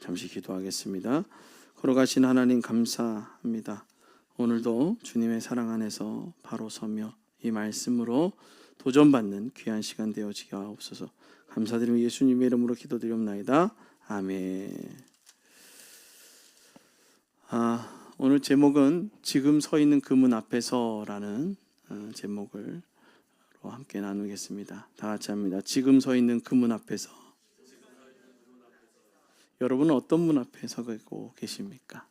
잠시 기도하겠습니다. 걸어가신 하나님 감사합니다. 오늘도 주님의 사랑 안에서 바로 서며 이 말씀으로 도전받는 귀한 시간 되어지게 하옵소서. 감사드리며 예수님의 이름으로 기도드리옵나이다. 아멘. 오늘 제목은 지금 서 있는 그 문 앞에서라는 제목을 함께 나누겠습니다. 다 같이 합니다. 지금 서 있는 그 문 앞에서. 여러분은 어떤 문 앞에 서고 계십니까?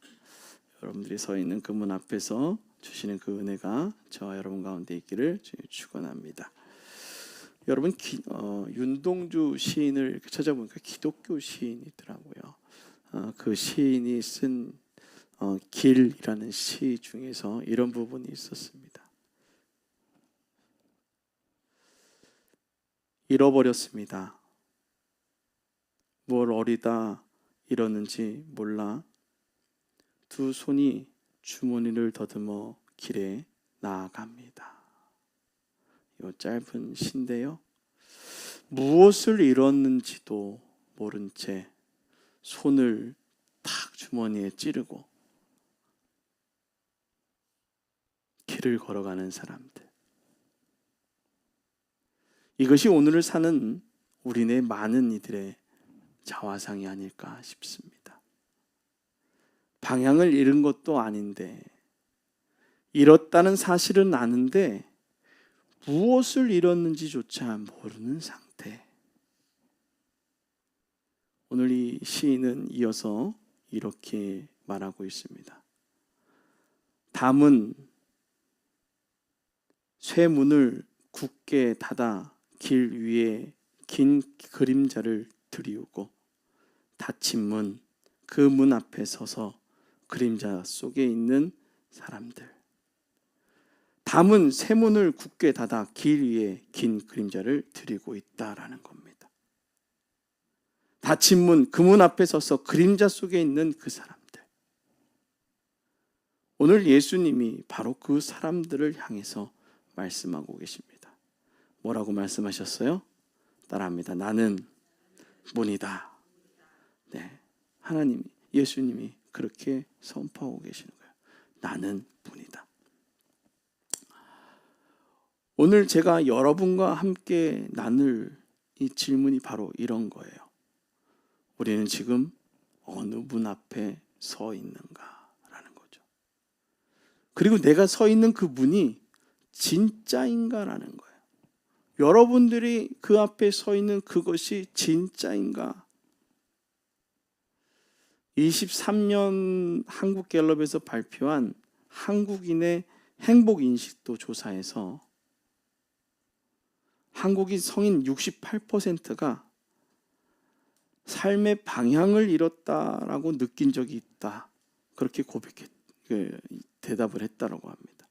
여러분들이 서 있는 그 문 앞에서 주시는 그 은혜가 저와 여러분 가운데 있기를 축원합니다. 여러분 윤동주 시인을 이렇게 찾아보니까 기독교 시인이더라고요. 그 시인이 쓴 길이라는 시 중에서 이런 부분이 있었습니다. 잃어버렸습니다. 뭘 어리다 잃었는지 몰라 두 손이 주머니를 더듬어 길에 나아갑니다. 이 짧은 시인데요. 무엇을 잃었는지도 모른 채 손을 탁 주머니에 찌르고 길을 걸어가는 사람들. 이것이 오늘을 사는 우리네 많은 이들의 자화상이 아닐까 싶습니다. 방향을 잃은 것도 아닌데, 잃었다는 사실은 아는데 무엇을 잃었는지조차 모르는 상태. 오늘 이 시인은 이어서 이렇게 말하고 있습니다. 담은 쇠문을 굳게 닫아 길 위에 긴 그림자를 들이우고 닫힌 문, 그 문 앞에 서서 그림자 속에 있는 사람들. 담은 쇠문을 굳게 닫아 길 위에 긴 그림자를 들이고 있다라는 겁니다. 닫힌 문, 그 문 앞에 서서 그림자 속에 있는 그 사람들. 오늘 예수님이 바로 그 사람들을 향해서 말씀하고 계십니다. 뭐라고 말씀하셨어요? 따라합니다. 나는 문이다. 네, 하나님, 예수님이 그렇게 선포하고 계시는 거예요. 나는 문이다. 오늘 제가 여러분과 함께 나눌 이 질문이 바로 이런 거예요. 우리는 지금 어느 문 앞에 서 있는가라는 거죠. 그리고 내가 서 있는 그 문이 진짜인가라는 거예요. 여러분들이 그 앞에 서 있는 그것이 진짜인가? 23년 한국갤럽에서 발표한 한국인의 행복인식도 조사에서 한국인 성인 68%가 삶의 방향을 잃었다라고 느낀 적이 있다. 그렇게 대답을 했다라고 합니다.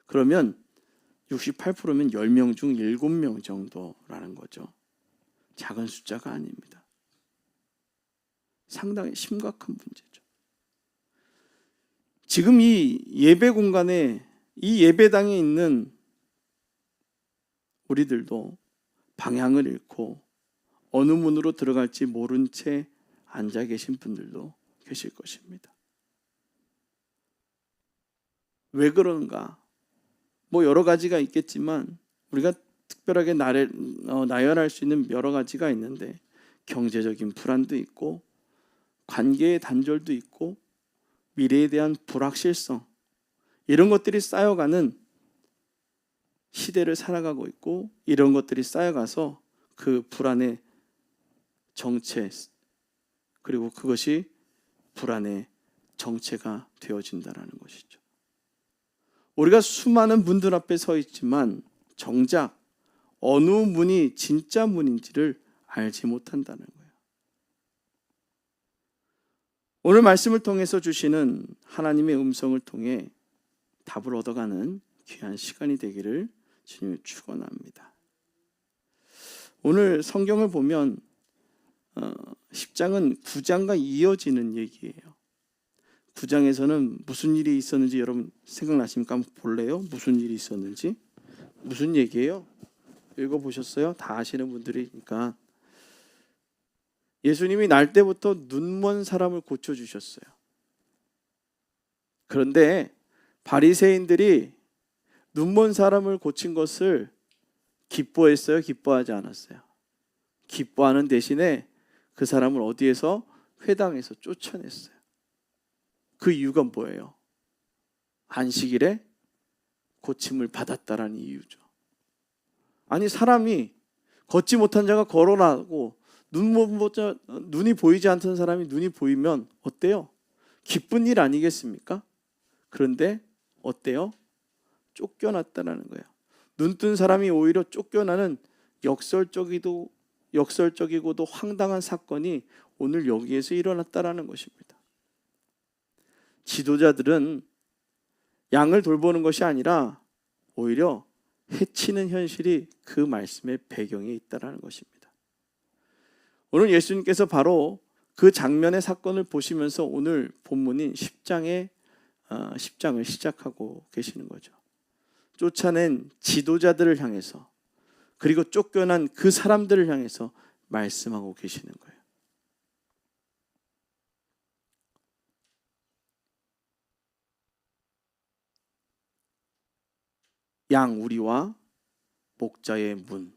그러면 68%면 10명 중 7명 정도라는 거죠. 작은 숫자가 아닙니다. 상당히 심각한 문제죠. 지금 이 예배 공간에, 이 예배당에 있는 우리들도 방향을 잃고 어느 문으로 들어갈지 모른 채 앉아 계신 분들도 계실 것입니다. 왜 그런가? 뭐 여러 가지가 있겠지만 우리가 특별하게 나열할 수 있는 여러 가지가 있는데, 경제적인 불안도 있고 관계의 단절도 있고 미래에 대한 불확실성, 이런 것들이 쌓여가는 시대를 살아가고 있고, 이런 것들이 쌓여가서 그 불안의 정체, 그리고 그것이 불안의 정체가 되어진다는 것이죠. 우리가 수많은 문들 앞에 서 있지만 정작 어느 문이 진짜 문인지를 알지 못한다는 거예요. 오늘 말씀을 통해서 주시는 하나님의 음성을 통해 답을 얻어가는 귀한 시간이 되기를 주님을 축원합니다. 오늘 성경을 보면 10장은 9장과 이어지는 얘기예요. 9장에서는 무슨 일이 있었는지 여러분 생각나십니까? 한번 볼래요? 무슨 일이 있었는지? 무슨 얘기예요? 읽어보셨어요? 다 아시는 분들이니까. 예수님이 날 때부터 눈먼 사람을 고쳐주셨어요. 그런데 바리새인들이 눈먼 사람을 고친 것을 기뻐했어요? 기뻐하지 않았어요? 기뻐하는 대신에 그 사람을 어디에서? 회당에서 쫓아냈어요. 그 이유가 뭐예요? 안식일에 고침을 받았다라는 이유죠. 아니, 사람이 걷지 못한 자가 걸어나고 눈이 보이지 않던 사람이 눈이 보이면 어때요? 기쁜 일 아니겠습니까? 그런데 어때요? 쫓겨났다라는 거예요. 눈뜬 사람이 오히려 쫓겨나는 역설적이고도 황당한 사건이 오늘 여기에서 일어났다라는 것입니다. 지도자들은 양을 돌보는 것이 아니라 오히려 해치는 현실이 그 말씀의 배경에 있다라는 것입니다. 오늘 예수님께서 바로 그 장면의 사건을 보시면서 오늘 본문인 10장을 시작하고 계시는 거죠. 쫓아낸 지도자들을 향해서, 그리고 쫓겨난 그 사람들을 향해서 말씀하고 계시는 거예요. 양 우리와 목자의 문.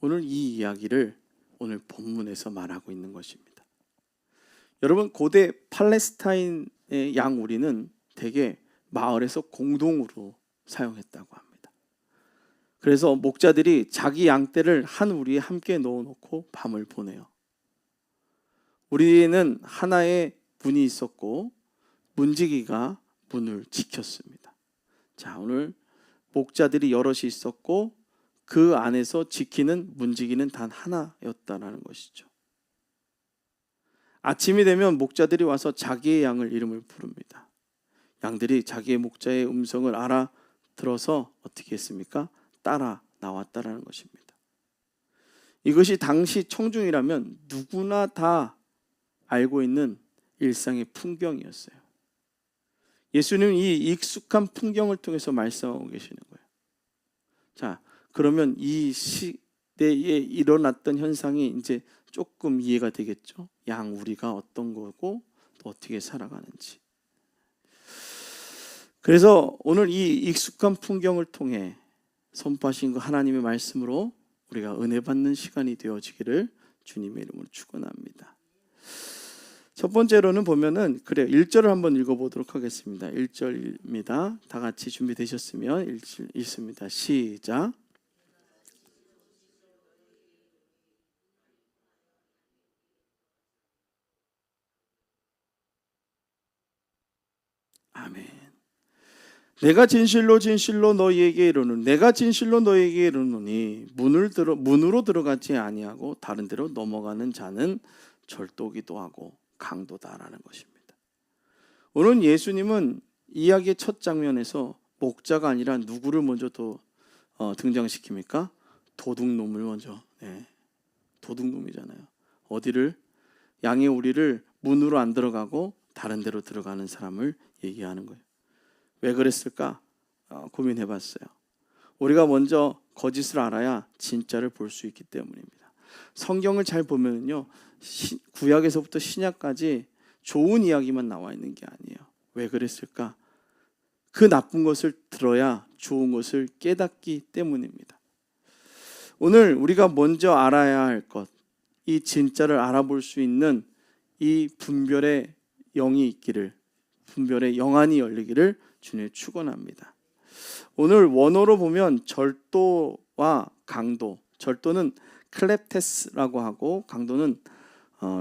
오늘 이 이야기를 오늘 본문에서 말하고 있는 것입니다. 여러분, 고대 팔레스타인의 양 우리는 대개 마을에서 공동으로 사용했다고 합니다. 그래서 목자들이 자기 양떼를 한 우리에 함께 넣어놓고 밤을 보내요. 우리는 하나의 문이 있었고 문지기가 문을 지켰습니다. 자, 오늘 목자들이 여럿이 있었고 그 안에서 지키는 문지기는 단 하나였다는 것이죠. 아침이 되면 목자들이 와서 자기의 양을 이름을 부릅니다. 양들이 자기의 목자의 음성을 알아들어서 어떻게 했습니까? 따라 나왔다라는 것입니다. 이것이 당시 청중이라면 누구나 다 알고 있는 일상의 풍경이었어요. 예수님은 이 익숙한 풍경을 통해서 말씀하고 계시는 거예요. 자, 그러면 이 시대에 일어났던 현상이 이제 조금 이해가 되겠죠? 양 우리가 어떤 거고 또 어떻게 살아가는지. 그래서 오늘 이 익숙한 풍경을 통해 선포하신 그 하나님의 말씀으로 우리가 은혜 받는 시간이 되어지기를 주님의 이름으로 축원합니다. 첫 번째로는 보면은 1절을 한번 읽어보도록 하겠습니다. 1절입니다. 다 같이 준비되셨으면 읽습니다. 시작. 아멘. 내가 진실로 진실로 너희에게 이르노니 내가 진실로 너희에게 이르노니 문으로 들어가지 아니하고 다른 데로 넘어가는 자는 절도기도 하고 강도다라는 것입니다. 오늘 예수님은 이야기의 첫 장면에서 목자가 아니라 누구를 먼저 등장시킵니까? 도둑놈을 먼저. 도둑놈이잖아요. 어디를? 양의 우리를 문으로 안 들어가고 다른 데로 들어가는 사람을 얘기하는 거예요. 왜 그랬을까? 고민해봤어요. 우리가 먼저 거짓을 알아야 진짜를 볼 수 있기 때문입니다. 성경을 잘 보면요, 구약에서부터 신약까지 좋은 이야기만 나와 있는 게 아니에요. 왜 그랬을까? 그 나쁜 것을 들어야 좋은 것을 깨닫기 때문입니다. 오늘 우리가 먼저 알아야 할 것, 이 진짜를 알아볼 수 있는 이 분별의 영이 있기를, 분별의 영안이 열리기를 주님 축원합니다. 오늘 원어로 보면 절도와 강도, 절도는 클렙테스라고 하고 강도는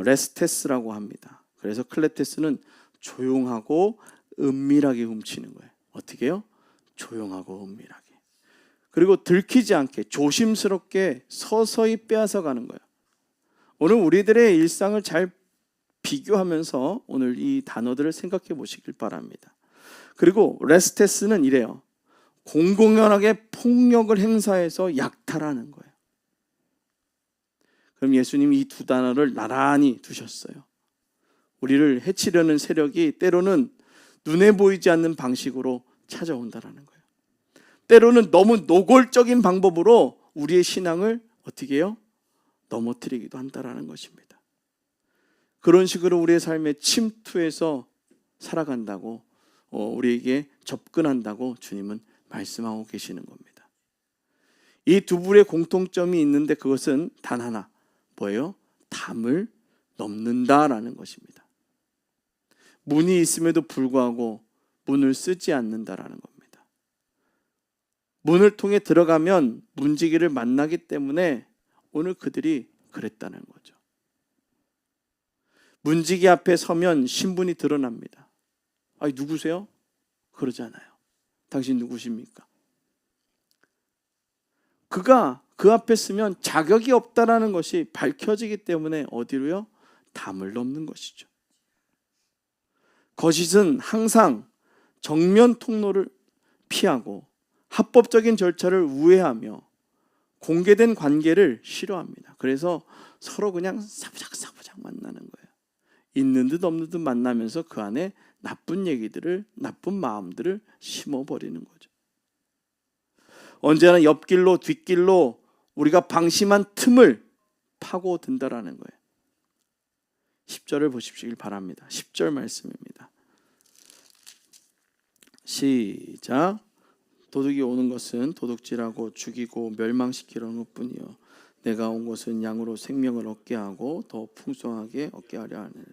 레스테스라고 합니다. 그래서 클렙테스는 조용하고 은밀하게 훔치는 거예요. 어떻게 해요? 조용하고 은밀하게. 그리고 들키지 않게 조심스럽게 서서히 빼앗아 가는 거예요. 오늘 우리들의 일상을 잘 비교하면서 오늘 이 단어들을 생각해 보시길 바랍니다. 그리고 레스테스는 이래요. 공공연하게 폭력을 행사해서 약탈하는 거예요. 그럼 예수님이 이 두 단어를 나란히 두셨어요. 우리를 해치려는 세력이 때로는 눈에 보이지 않는 방식으로 찾아온다라는 거예요. 때로는 너무 노골적인 방법으로 우리의 신앙을 어떻게 해요? 넘어뜨리기도 한다라는 것입니다. 그런 식으로 우리의 삶에 침투해서 살아간다고 우리에게 접근한다고 주님은 말씀하고 계시는 겁니다. 이 두 불의 공통점이 있는데 그것은 단 하나, 뭐예요? 담을 넘는다라는 것입니다. 문이 있음에도 불구하고 문을 쓰지 않는다라는 겁니다. 문을 통해 들어가면 문지기를 만나기 때문에 오늘 그들이 그랬다는 거죠. 문지기 앞에 서면 신분이 드러납니다. 아니, 누구세요? 그러잖아요. 당신 누구십니까? 그가 그 앞에 서면 자격이 없다라는 것이 밝혀지기 때문에 어디로요? 담을 넘는 것이죠. 거짓은 항상 정면 통로를 피하고 합법적인 절차를 우회하며 공개된 관계를 싫어합니다. 그래서 서로 그냥 사부작사부작 만나는 거예요. 있는 듯 없는 듯 만나면서 그 안에 나쁜 얘기들을, 나쁜 마음들을 심어버리는 거죠. 언제나 옆길로 뒷길로 우리가 방심한 틈을 파고든다라는 거예요. 10절을 보십시오 바랍니다. 10절 말씀입니다. 시작. 도둑이 오는 것은 도둑질하고 죽이고 멸망시키려는 것뿐이요 내가 온 것은 양으로 생명을 얻게 하고 더 풍성하게 얻게 하려 하느니라.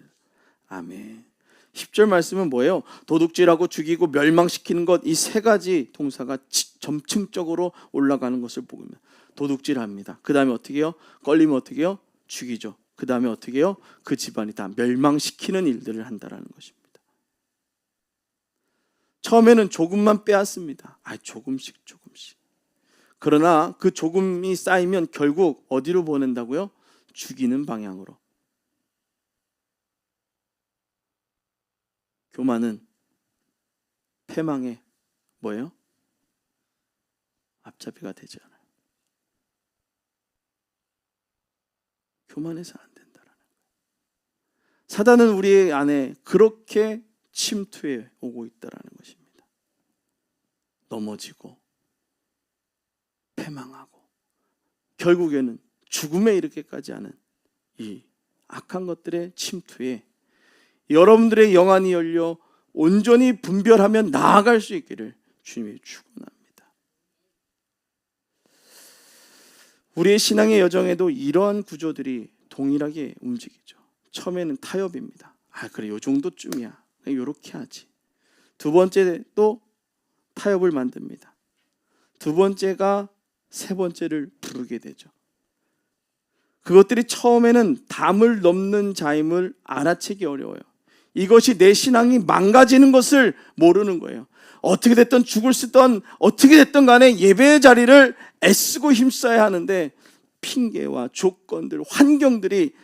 아멘. 10절 말씀은 뭐예요? 도둑질하고 죽이고 멸망시키는 것, 이 세 가지 동사가 점층적으로 올라가는 것을 보면 도둑질합니다. 그 다음에 어떻게 해요? 걸리면 어떻게 해요? 죽이죠. 그 다음에 어떻게 해요? 그 집안이 다 멸망시키는 일들을 한다는 것입니다. 처음에는 조금만 빼앗습니다. 조금씩. 그러나 그 조금이 쌓이면 결국 어디로 보낸다고요? 죽이는 방향으로. 교만은 패망의 뭐예요? 앞잡이가 되지 않아요. 교만해서 안 된다라는 거예요. 사단은 우리 안에 그렇게 침투해 오고 있다라는 것입니다. 넘어지고 패망하고 결국에는 죽음에 이르게까지 하는 이 악한 것들의 침투에 여러분들의 영안이 열려 온전히 분별하며 나아갈 수 있기를 주님이 축원합니다. 우리의 신앙의 여정에도 이러한 구조들이 동일하게 움직이죠. 처음에는 타협입니다. 그래, 요 정도쯤이야. 요렇게 하지. 두 번째 또 타협을 만듭니다. 두 번째가 세 번째를 부르게 되죠. 그것들이 처음에는 담을 넘는 자임을 알아채기 어려워요. 이것이 내 신앙이 망가지는 것을 모르는 거예요. 어떻게 됐든 죽을 쓰던 어떻게 됐든 간에 예배의 자리를 애쓰고 힘써야 하는데 핑계와 조건들, 환경들이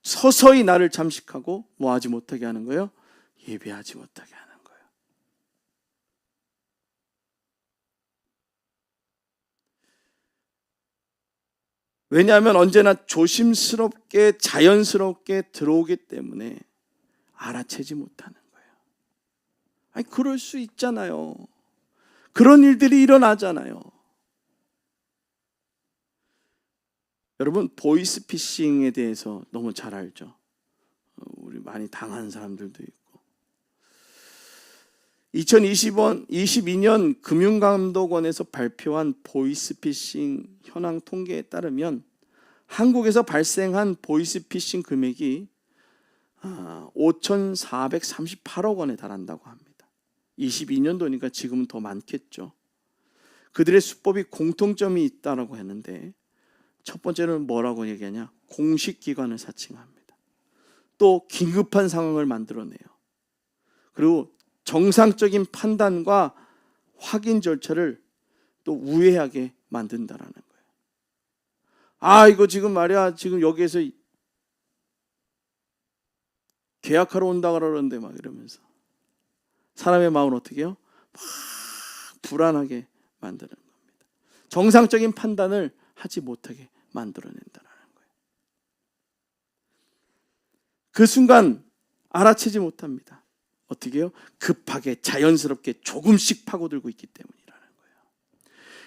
서서히 나를 잠식하고 뭐하지 못하게 하는 거예요? 예배하지 못하게 하는 거예요. 왜냐하면 언제나 조심스럽게 자연스럽게 들어오기 때문에 알아채지 못하는 거예요. 그럴 수 있잖아요. 그런 일들이 일어나잖아요. 여러분, 보이스피싱에 대해서 너무 잘 알죠. 우리 많이 당한 사람들도 있고. 2022년 금융감독원에서 발표한 보이스피싱 현황 통계에 따르면 한국에서 발생한 보이스피싱 금액이 5,438억 원에 달한다고 합니다. 22년도니까 지금은 더 많겠죠. 그들의 수법이 공통점이 있다고 했는데 첫 번째는 뭐라고 얘기하냐? 공식 기관을 사칭합니다. 또 긴급한 상황을 만들어내요. 그리고 정상적인 판단과 확인 절차를 또 우회하게 만든다라는 거예요. 이거 지금 말이야, 지금 여기에서 계약하러 온다 그러는데 막 이러면서 사람의 마음을 어떻게 해요? 막 불안하게 만드는 겁니다. 정상적인 판단을 하지 못하게 만들어낸다는 거예요. 그 순간 알아채지 못합니다. 어떻게 해요? 급하게 자연스럽게 조금씩 파고들고 있기 때문이라는 거예요.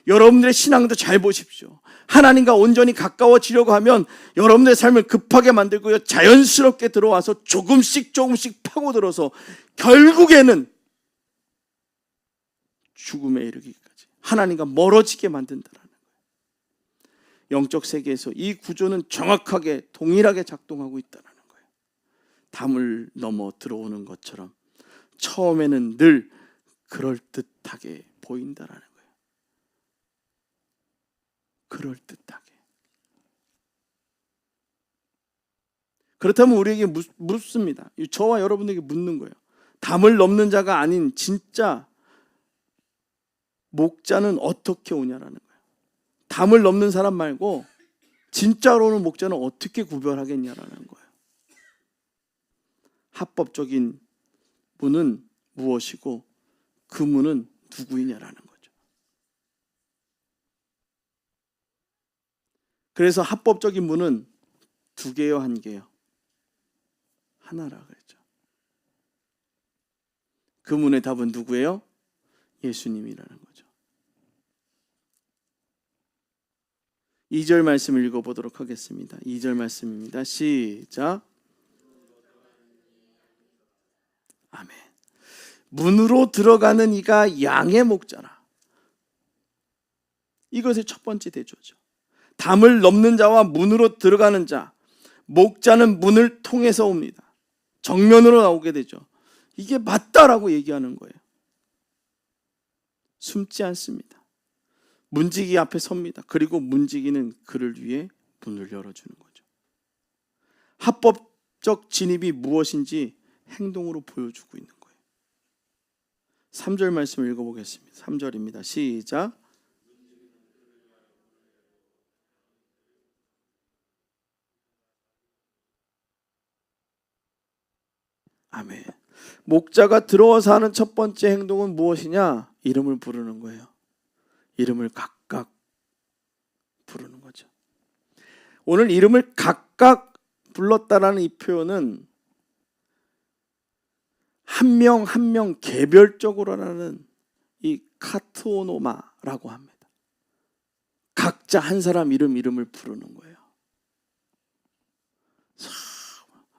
여러분들의 신앙도 잘 보십시오. 하나님과 온전히 가까워지려고 하면 여러분들의 삶을 급하게 만들고요, 자연스럽게 들어와서 조금씩 파고들어서 결국에는 죽음에 이르기까지 하나님과 멀어지게 만든다라는 거예요. 영적 세계에서 이 구조는 정확하게 동일하게 작동하고 있다는 거예요. 담을 넘어 들어오는 것처럼 처음에는 늘 그럴듯하게 보인다라는 거예요. 그럴듯하게. 그렇다면 우리에게 묻습니다. 저와 여러분에게 묻는 거예요. 담을 넘는 자가 아닌 진짜 목자는 어떻게 오냐라는 거예요. 담을 넘는 사람 말고 진짜로는 목자는 어떻게 구별하겠냐라는 거예요. 합법적인 문은 무엇이고 그 문은 누구이냐라는 거죠. 그래서 합법적인 문은 2개요, 1개요? 하나라 그랬죠. 그 문의 답은 누구예요? 예수님이라는 거죠. 2절 말씀을 읽어보도록 하겠습니다. 2절 말씀입니다. 시작. 아멘. 문으로 들어가는 이가 양의 목자라. 이것의 첫 번째 대조죠. 담을 넘는 자와 문으로 들어가는 자, 목자는 문을 통해서 옵니다. 정면으로 나오게 되죠. 이게 맞다라고 얘기하는 거예요. 숨지 않습니다. 문지기 앞에 섭니다. 그리고 문지기는 그를 위해 문을 열어주는 거죠. 합법적 진입이 무엇인지 행동으로 보여주고 있는 거예요. 3절 말씀을 읽어보겠습니다. 3절입니다. 시작. 아멘. 목자가 들어와서 하는 첫 번째 행동은 무엇이냐? 이름을 부르는 거예요. 이름을 각각 부르는 거죠. 오늘 이름을 각각 불렀다라는 이 표현은 한 명 한 명 개별적으로라는 이 카트오노마라고 합니다. 각자 한 사람 이름을 부르는 거예요.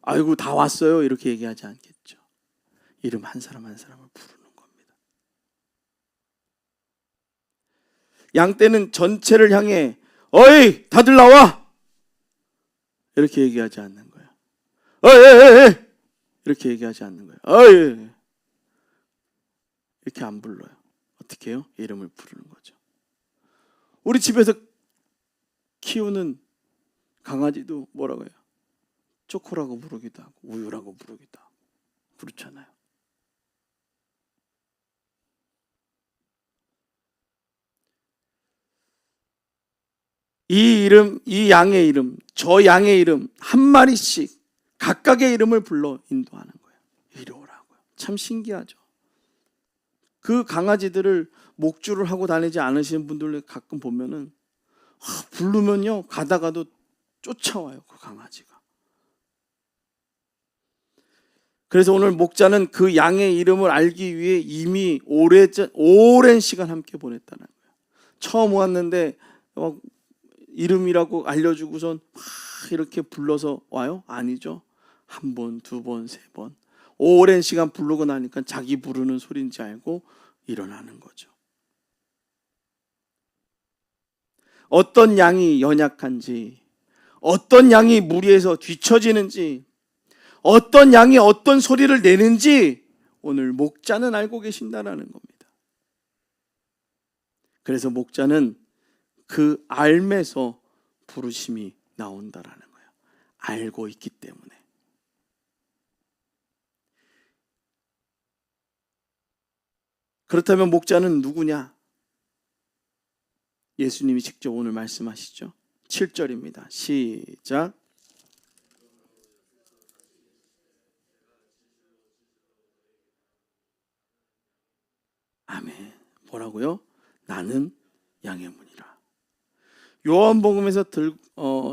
아이고 다 왔어요 이렇게 얘기하지 않겠죠. 이름 한 사람 한 사람을 부르는 겁니다. 양떼는 전체를 향해 어이 다들 나와 이렇게 얘기하지 않는 거예요. 어이 이렇게 얘기하지 않는 거예요. 어이 이렇게 안 불러요. 어떻게 해요? 이름을 부르는 거죠. 우리 집에서 키우는 강아지도 뭐라고 해요? 초코라고 부르기도 하고 우유라고 부르기도 하고 그렇잖아요. 이 이름, 이 양의 이름, 저 양의 이름 한 마리씩 각각의 이름을 불러 인도하는 거예요. 이리 오라고요. 참 신기하죠. 그 강아지들을 목줄을 하고 다니지 않으시는 분들 가끔 보면은 부르면요 가다가도 쫓아와요 그 강아지가. 그래서 오늘 목자는 그 양의 이름을 알기 위해 이미 오랜 시간 함께 보냈다는 거예요. 처음 왔는데 이름이라고 알려주고선 막 이렇게 불러서 와요? 아니죠. 1번, 2번, 3번 오랜 시간 부르고 나니까 자기 부르는 소리인지 알고 일어나는 거죠. 어떤 양이 연약한지, 어떤 양이 무리해서 뒤처지는지, 어떤 양이 어떤 소리를 내는지 오늘 목자는 알고 계신다라는 겁니다. 그래서 목자는 그 알매서 부르심이 나온다라는 거예요. 알고 있기 때문에. 그렇다면 목자는 누구냐? 예수님이 직접 오늘 말씀하시죠. 7절입니다. 시작. 아멘. 뭐라고요? 나는 양의 문이라. 요한복음에서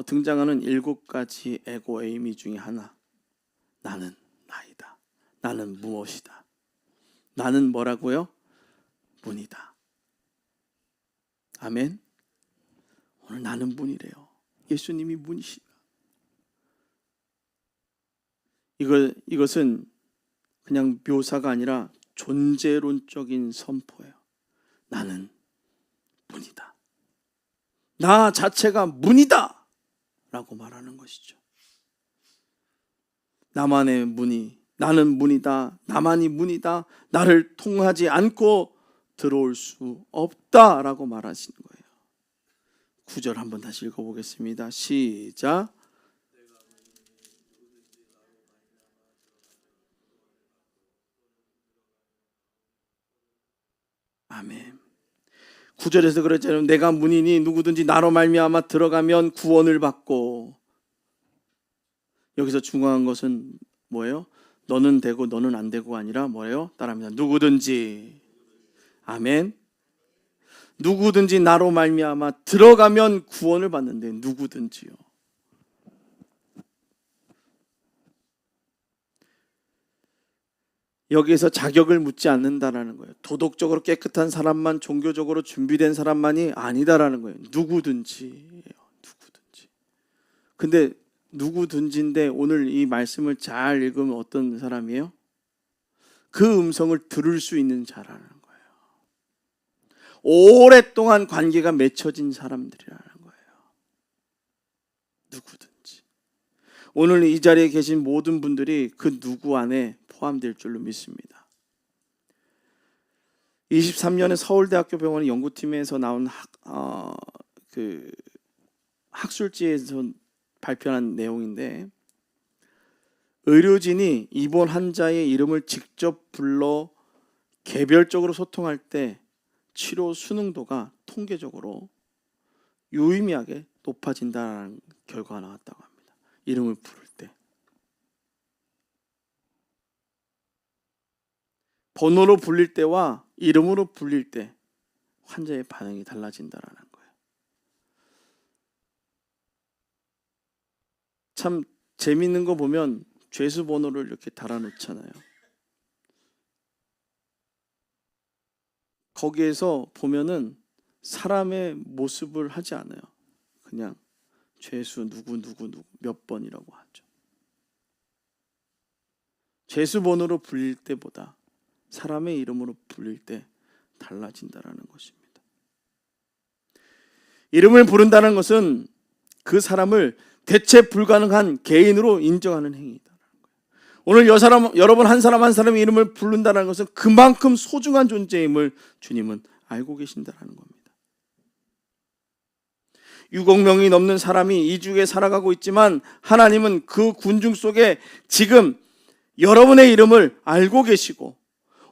등장하는 7가지 에고 에이미 중에 하나. 나는 나이다. 나는 무엇이다. 나는 뭐라고요? 문이다. 아멘. 오늘 나는 문이래요. 예수님이 문이시다. 이것은 그냥 묘사가 아니라 존재론적인 선포예요. 나는 문이다. 나 자체가 문이다 라고 말하는 것이죠. 나만의 문이, 나는 문이다, 나만이 문이다, 나를 통하지 않고 들어올 수 없다 라고 말하시는 거예요. 9절 한번 다시 읽어보겠습니다. 시작. 아멘. 9절에서 그랬잖아요. 내가 문이니 누구든지 나로 말미암아 들어가면 구원을 받고. 여기서 중요한 것은 뭐예요? 너는 되고 너는 안 되고가 아니라 뭐예요? 따라합니다. 누구든지. 아멘. 누구든지 나로 말미암아 들어가면 구원을 받는데 누구든지요. 여기에서 자격을 묻지 않는다라는 거예요. 도덕적으로 깨끗한 사람만, 종교적으로 준비된 사람만이 아니다라는 거예요. 누구든지예요. 누구든지. 근데 누구든지인데 오늘 이 말씀을 잘 읽으면 어떤 사람이에요? 그 음성을 들을 수 있는 자라는 거예요. 오랫동안 관계가 맺혀진 사람들이라는 거예요. 누구든지. 오늘 이 자리에 계신 모든 분들이 그 누구 안에 포함될 줄로 믿습니다. 23년에 서울대학교 병원 연구팀에서 나온 학술지에서 발표한 내용인데, 의료진이 입원 환자의 이름을 직접 불러 개별적으로 소통할 때 치료 수능도가 통계적으로 유의미하게 높아진다는 결과가 나왔다고 합니다. 이름을 부를 때. 번호로 불릴 때와 이름으로 불릴 때 환자의 반응이 달라진다는 거예요. 참 재밌는 거 보면 죄수 번호를 이렇게 달아놓잖아요. 거기에서 보면은 사람의 모습을 하지 않아요. 그냥 죄수 누구 몇 번이라고 하죠. 죄수 번호로 불릴 때보다 사람의 이름으로 불릴 때 달라진다라는 것입니다. 이름을 부른다는 것은 그 사람을 대체 불가능한 개인으로 인정하는 행위다. 오늘 여러분 한 사람 한 사람의 이름을 부른다는 것은 그만큼 소중한 존재임을 주님은 알고 계신다는 겁니다. 6억 명이 넘는 사람이 이 주에 살아가고 있지만 하나님은 그 군중 속에 지금 여러분의 이름을 알고 계시고,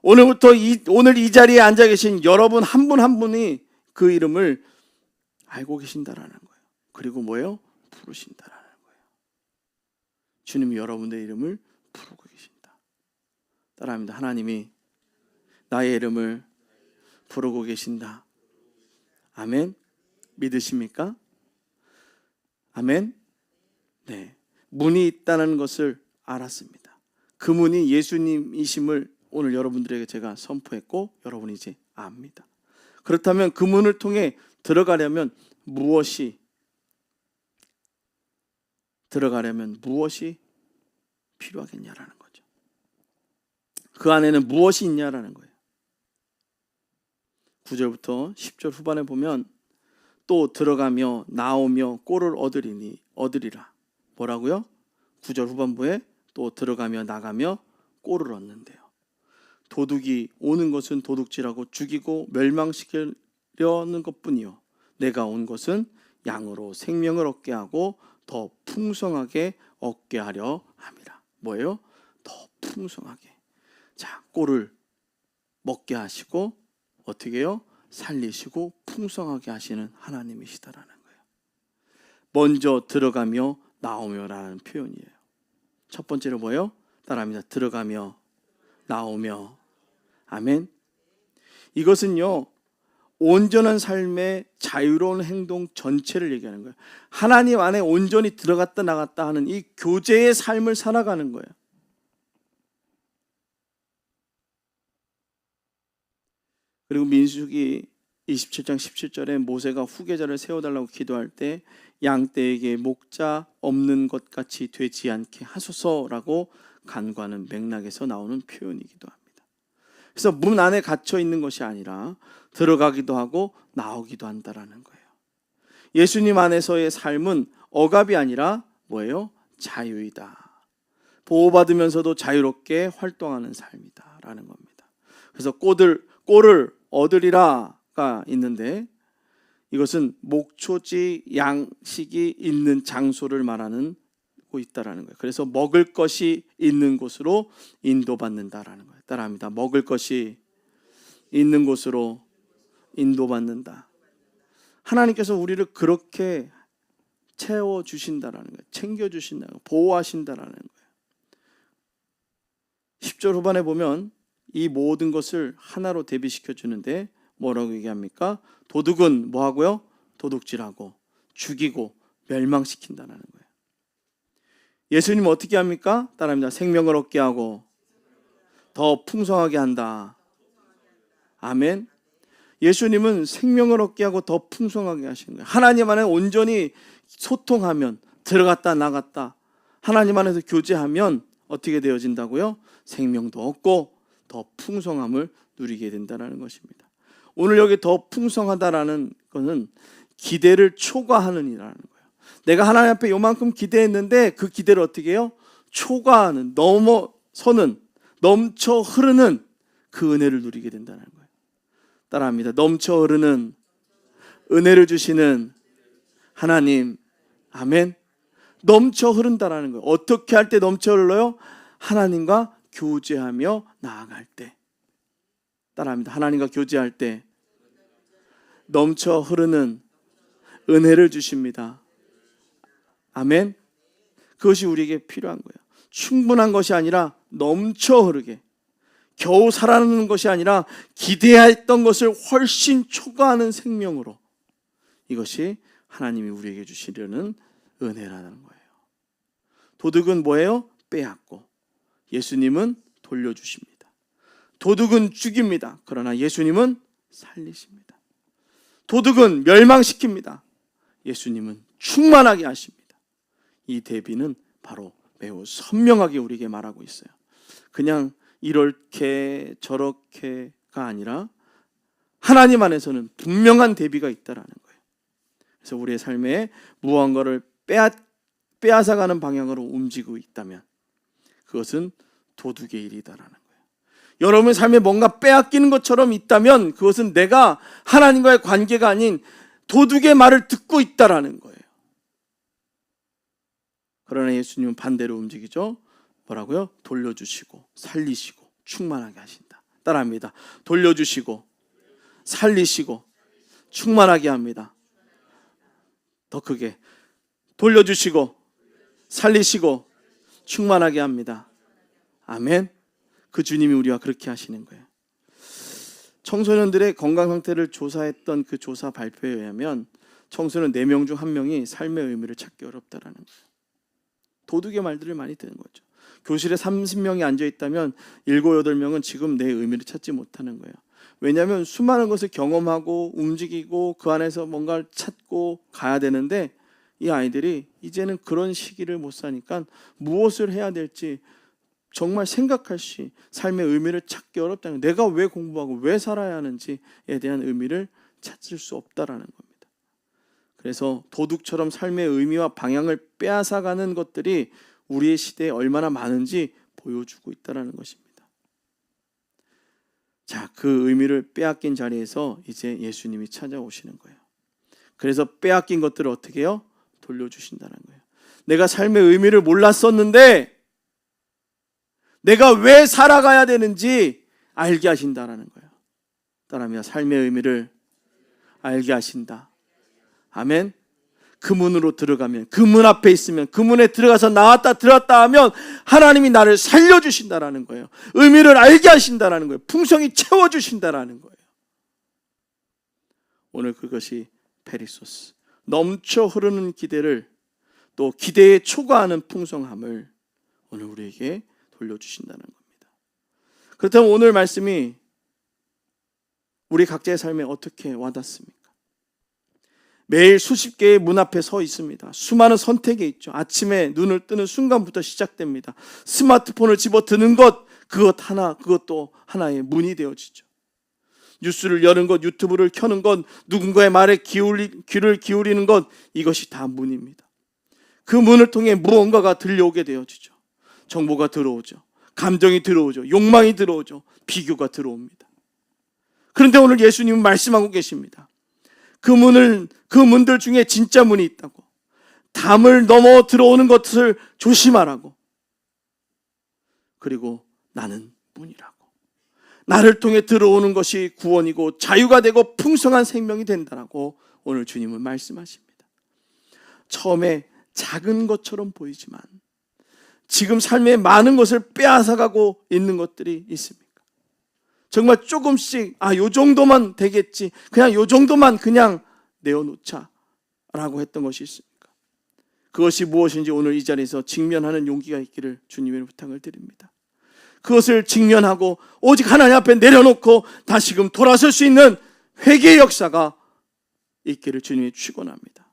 오늘 이 자리에 앉아 계신 여러분 한 분 한 분이 그 이름을 알고 계신다라는 거예요. 그리고 뭐예요? 부르신다라는 거예요. 주님이 여러분의 이름을 부르고 계신다. 따라합니다. 하나님이 나의 이름을 부르고 계신다. 아멘. 믿으십니까? 아멘. 네. 문이 있다는 것을 알았습니다. 그 문이 예수님이심을 오늘 여러분들에게 제가 선포했고, 여러분이 이제 압니다. 그렇다면 그 문을 통해 들어가려면 무엇이 필요하겠냐라는 거죠. 그 안에는 무엇이 있냐라는 거예요. 9절부터 10절 후반에 보면 또 들어가며 나오며 꼴을 얻으리라. 뭐라고요? 9절 후반부에 또 들어가며 나가며 꼴을 얻는데요. 도둑이 오는 것은 도둑질하고 죽이고 멸망시키려는 것뿐이요, 내가 온 것은 양으로 생명을 얻게 하고 더 풍성하게 얻게 하려 함이라. 뭐예요? 더 풍성하게. 자, 꼴을 먹게 하시고 어떻게 해요? 살리시고 풍성하게 하시는 하나님이시다라는 거예요. 먼저 들어가며 나오며라는 표현이에요. 첫 번째로 뭐예요? 따라합니다. 들어가며 나오며. 아멘. 이것은요, 온전한 삶의 자유로운 행동 전체를 얘기하는 거예요. 하나님 안에 온전히 들어갔다 나갔다 하는 이 교제의 삶을 살아가는 거예요. 그리고 민수기 27장 17절에 모세가 후계자를 세워달라고 기도할 때 양떼에게 목자 없는 것 같이 되지 않게 하소서라고 간구하는 맥락에서 나오는 표현이기도 합니다. 그래서 문 안에 갇혀 있는 것이 아니라 들어가기도 하고 나오기도 한다라는 거예요. 예수님 안에서의 삶은 억압이 아니라 뭐예요? 자유이다. 보호받으면서도 자유롭게 활동하는 삶이다라는 겁니다. 그래서 꼴을 얻으리라가 있는데 이것은 목초지 양식이 있는 장소를 말하는 있다라는 거예요. 그래서 먹을 것이 있는 곳으로 인도받는다라는 거예요. 따라합니다. 먹을 것이 있는 곳으로 인도받는다. 하나님께서 우리를 그렇게 채워주신다라는 거예요. 챙겨주신다는 거예요. 보호하신다라는 거예요. 10절 후반에 보면 이 모든 것을 하나로 대비시켜 주는데 뭐라고 얘기합니까? 도둑은 뭐 하고요? 도둑질하고 죽이고 멸망시킨다는 거예요. 예수님은 어떻게 합니까? 따라합니다. 생명을 얻게 하고 더 풍성하게 한다. 아멘. 예수님은 생명을 얻게 하고 더 풍성하게 하시는 거예요. 하나님 안에 온전히 소통하면, 들어갔다 나갔다 하나님 안에서 교제하면 어떻게 되어진다고요? 생명도 얻고 더 풍성함을 누리게 된다는 것입니다. 오늘 여기 더 풍성하다라는 것은 기대를 초과하는 이라는 거예요. 내가 하나님 앞에 요만큼 기대했는데 그 기대를 어떻게 해요? 초과하는, 넘어서는, 넘쳐 흐르는 그 은혜를 누리게 된다는 거예요. 따라합니다. 넘쳐 흐르는 은혜를 주시는 하나님. 아멘. 넘쳐 흐른다라는 거예요. 어떻게 할 때 넘쳐 흘러요? 하나님과 교제하며 나아갈 때. 따라합니다. 하나님과 교제할 때 넘쳐 흐르는 은혜를 주십니다. 아멘. 그것이 우리에게 필요한 거예요. 충분한 것이 아니라 넘쳐 흐르게, 겨우 살아나는 것이 아니라 기대했던 것을 훨씬 초과하는 생명으로, 이것이 하나님이 우리에게 주시려는 은혜라는 거예요. 도둑은 뭐예요? 빼앗고, 예수님은 돌려주십니다. 도둑은 죽입니다. 그러나 예수님은 살리십니다. 도둑은 멸망시킵니다. 예수님은 충만하게 하십니다. 이 대비는 바로 매우 선명하게 우리에게 말하고 있어요. 그냥 이렇게 저렇게가 아니라 하나님 안에서는 분명한 대비가 있다라는 거예요. 그래서 우리의 삶에 무언가를 빼앗아가는 방향으로 움직이고 있다면 그것은 도둑의 일이다라는 거예요. 여러분의 삶에 뭔가 빼앗기는 것처럼 있다면 그것은 내가 하나님과의 관계가 아닌 도둑의 말을 듣고 있다라는 거예요. 그러나 예수님은 반대로 움직이죠. 뭐라고요? 돌려주시고 살리시고 충만하게 하신다. 따라합니다. 돌려주시고 살리시고 충만하게 합니다. 더 크게. 돌려주시고 살리시고 충만하게 합니다. 아멘. 그 주님이 우리와 그렇게 하시는 거예요. 청소년들의 건강 상태를 조사했던 그 조사 발표에 의하면 청소년 4명 중 1명이 삶의 의미를 찾기 어렵다라는 거예요. 도둑의 말들을 많이 듣는 거죠. 교실에 30명이 앉아있다면 7, 8명은 지금 내 의미를 찾지 못하는 거예요. 왜냐하면 수많은 것을 경험하고 움직이고 그 안에서 뭔가를 찾고 가야 되는데 이 아이들이 이제는 그런 시기를 못 사니까 무엇을 해야 될지 정말 생각할 시 삶의 의미를 찾기 어렵다는 거예요. 내가 왜 공부하고 왜 살아야 하는지에 대한 의미를 찾을 수 없다라는 겁니다. 그래서 도둑처럼 삶의 의미와 방향을 빼앗아가는 것들이 우리의 시대에 얼마나 많은지 보여주고 있다는 것입니다. 자, 그 의미를 빼앗긴 자리에서 이제 예수님이 찾아오시는 거예요. 그래서 빼앗긴 것들을 어떻게 해요? 돌려주신다는 거예요. 내가 삶의 의미를 몰랐었는데 내가 왜 살아가야 되는지 알게 하신다는 거예요. 따라합니다. 삶의 의미를 알게 하신다. 아멘. 그 문으로 들어가면, 그 문 앞에 있으면, 그 문에 들어가서 나왔다 들어왔다 하면 하나님이 나를 살려주신다라는 거예요. 의미를 알게 하신다라는 거예요. 풍성히 채워주신다라는 거예요. 오늘 그것이 페리소스, 넘쳐 흐르는 기대를, 또 기대에 초과하는 풍성함을 오늘 우리에게 돌려주신다는 겁니다. 그렇다면 오늘 말씀이 우리 각자의 삶에 어떻게 와닿습니까? 매일 수십 개의 문 앞에 서 있습니다. 수많은 선택이 있죠. 아침에 눈을 뜨는 순간부터 시작됩니다. 스마트폰을 집어드는 것, 그것도 하나의 문이 되어지죠. 뉴스를 여는 것, 유튜브를 켜는 것, 누군가의 말에 귀를 기울이는 것, 이것이 다 문입니다. 그 문을 통해 무언가가 들려오게 되어지죠. 정보가 들어오죠. 감정이 들어오죠. 욕망이 들어오죠. 비교가 들어옵니다. 그런데 오늘 예수님은 말씀하고 계십니다. 그 문들 중에 진짜 문이 있다고. 담을 넘어 들어오는 것을 조심하라고. 그리고 나는 문이라고. 나를 통해 들어오는 것이 구원이고 자유가 되고 풍성한 생명이 된다라고 오늘 주님은 말씀하십니다. 처음에 작은 것처럼 보이지만 지금 삶에 많은 것을 빼앗아가고 있는 것들이 있습니까? 정말 조금씩 요 정도만 되겠지, 그냥 요 정도만 그냥 내어놓자 라고 했던 것이 있습니까? 그것이 무엇인지 오늘 이 자리에서 직면하는 용기가 있기를 주님의 부탁을 드립니다. 그것을 직면하고 오직 하나님 앞에 내려놓고 다시금 돌아설 수 있는 회개의 역사가 있기를 주님이 축원합니다.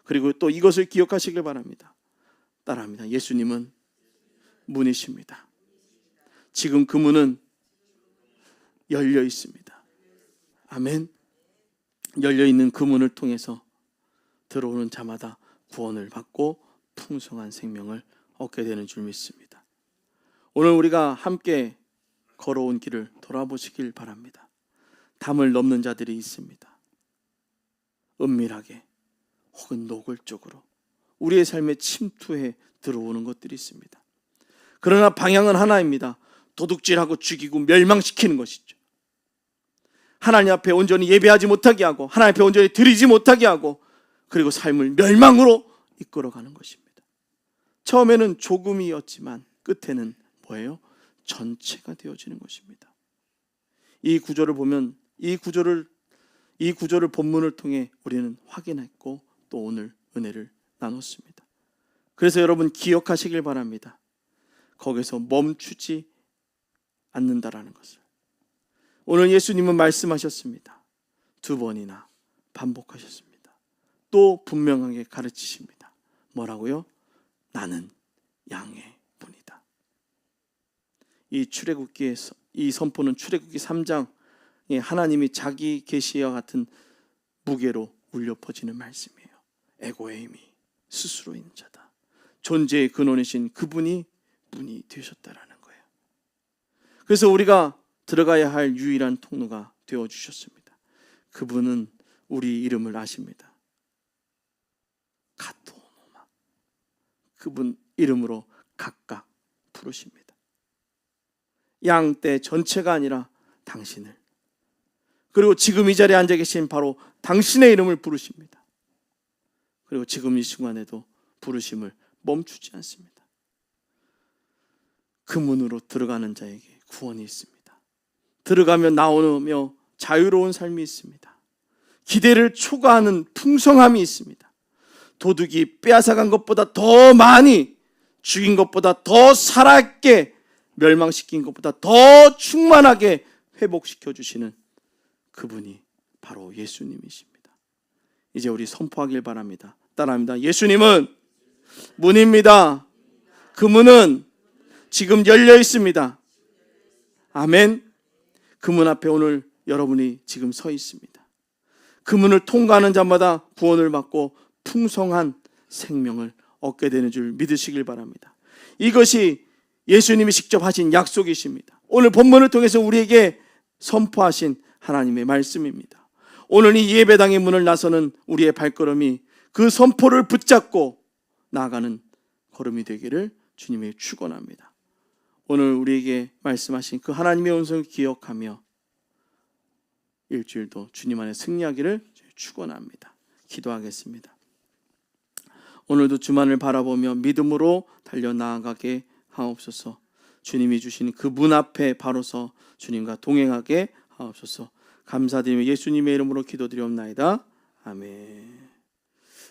그리고 또 이것을 기억하시길 바랍니다. 따라합니다. 예수님은 문이십니다. 지금 그 문은 열려 있습니다. 아멘. 열려 있는 그 문을 통해서 들어오는 자마다 구원을 받고 풍성한 생명을 얻게 되는 줄 믿습니다. 오늘 우리가 함께 걸어온 길을 돌아보시길 바랍니다. 담을 넘는 자들이 있습니다. 은밀하게 혹은 노골적으로 우리의 삶에 침투해 들어오는 것들이 있습니다. 그러나 방향은 하나입니다. 도둑질하고 죽이고 멸망시키는 것이죠. 하나님 앞에 온전히 예배하지 못하게 하고 하나님 앞에 온전히 드리지 못하게 하고 그리고 삶을 멸망으로 이끌어가는 것입니다. 처음에는 조금이었지만 끝에는 뭐예요? 전체가 되어지는 것입니다. 이 구조를 보면 이 구조를 본문을 통해 우리는 확인했고 또 오늘 은혜를 나눴습니다. 그래서 여러분 기억하시길 바랍니다. 거기서 멈추지 않는다라는 것을. 오늘 예수님은 말씀하셨습니다. 2번이나 반복하셨습니다. 또 분명하게 가르치십니다. 뭐라고요? 나는 양의 문이다. 이 출애굽기에서 이 선포는 출애굽기 3장에 하나님이 자기 계시와 같은 무게로 울려 퍼지는 말씀이에요. 에고에임이 스스로 있는 자다. 존재의 근원이신 그분이 문이 되셨다라는 거예요. 그래서 우리가 들어가야 할 유일한 통로가 되어주셨습니다. 그분은 우리 이름을 아십니다. 카토노마. 그분 이름으로 각각 부르십니다. 양떼 전체가 아니라 당신을, 그리고 지금 이 자리에 앉아 계신 바로 당신의 이름을 부르십니다. 그리고 지금 이 순간에도 부르심을 멈추지 않습니다. 그 문으로 들어가는 자에게 구원이 있습니다. 들어가며 나오며 자유로운 삶이 있습니다. 기대를 초과하는 풍성함이 있습니다. 도둑이 빼앗아간 것보다 더 많이, 죽인 것보다 더 살아있게, 멸망시킨 것보다 더 충만하게 회복시켜 주시는 그분이 바로 예수님이십니다. 이제 우리 선포하길 바랍니다. 따라합니다. 예수님은 문입니다. 그 문은 지금 열려 있습니다. 아멘. 그 문 앞에 오늘 여러분이 지금 서 있습니다. 그 문을 통과하는 자마다 구원을 받고 풍성한 생명을 얻게 되는 줄 믿으시길 바랍니다. 이것이 예수님이 직접 하신 약속이십니다. 오늘 본문을 통해서 우리에게 선포하신 하나님의 말씀입니다. 오늘 이 예배당의 문을 나서는 우리의 발걸음이 그 선포를 붙잡고 나아가는 걸음이 되기를 주님이 축원합니다. 오늘 우리에게 말씀하신 그 하나님의 음성을 기억하며 일주일도 주님 안에 승리하기를 축원합니다. 기도하겠습니다. 오늘도 주만을 바라보며 믿음으로 달려나아가게 하옵소서. 주님이 주신 그 문 앞에 바로서 주님과 동행하게 하옵소서. 감사드리며 예수님의 이름으로 기도드리옵나이다. 아멘.